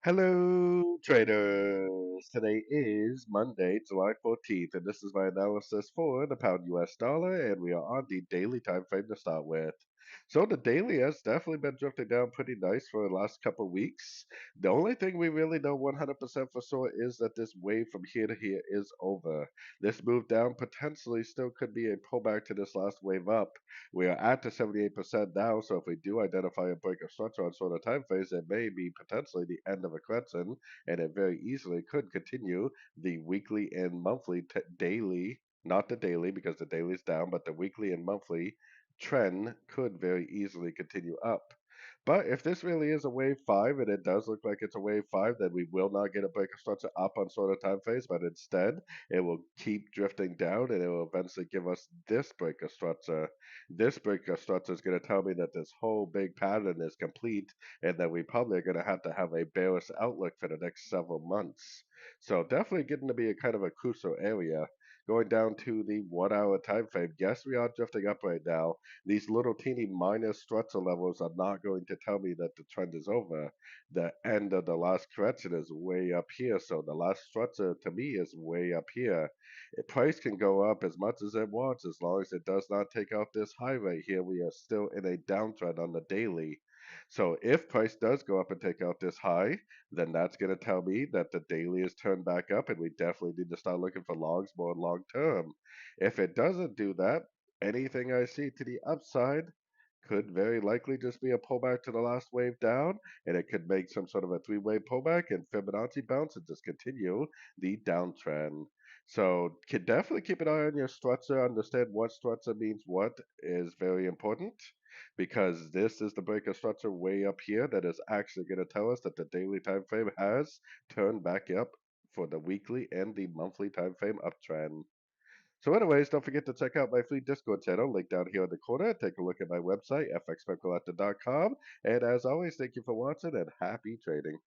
Hello, traders. Today is Monday, July 14th, and this is my analysis for the pound US dollar, and we are on the daily time frame to start with. So the daily has definitely been drifting down pretty nice for the last couple weeks. The only thing we really know 100% for sure is that this wave from here to here is over. This move down potentially still could be a pullback to this last wave up. We are at the 78% now, so if we do identify a break of structure on sort of time phase, it may be potentially the end of a correction, and it very easily could continue the weekly and monthly, daily, not the daily because the daily is down, but the weekly and monthly trend could very easily continue up. But if this really is a wave five, and it does look like it's a wave five, then we will not get a break of structure up on sort of time phase, but instead it will keep drifting down and it will eventually give us this break of structure. This break of structure is going to tell me that this whole big pattern is complete and that we probably are going to have a bearish outlook for the next several months. So definitely getting to be a kind of a crucial area. Going down to the 1 hour time frame, yes, we are drifting up right now. These little teeny minor structure levels are not going to tell me that the trend is over. The end of the last correction is way up here, so the last structure to me is way up here. Price can go up as much as it wants as long as it does not take out this high right here. We are still in a downtrend on the daily. So if price does go up and take out this high, then that's going to tell me that the daily is turned back up and we definitely need to start looking for longs more long term. If it doesn't do that, anything I see to the upside could very likely just be a pullback to the last wave down, and it could make some sort of a three-way pullback and Fibonacci bounce and just continue the downtrend. So can definitely keep an eye on your structure. Understand what structure means what is very important because this is the breaker structure way up here that is actually going to tell us that the daily time frame has turned back up for the weekly and the monthly time frame uptrend. So anyways, don't forget to check out my free Discord channel, link down here in the corner. Take a look at my website, fxpipcollector.com. And as always, thank you for watching and happy trading.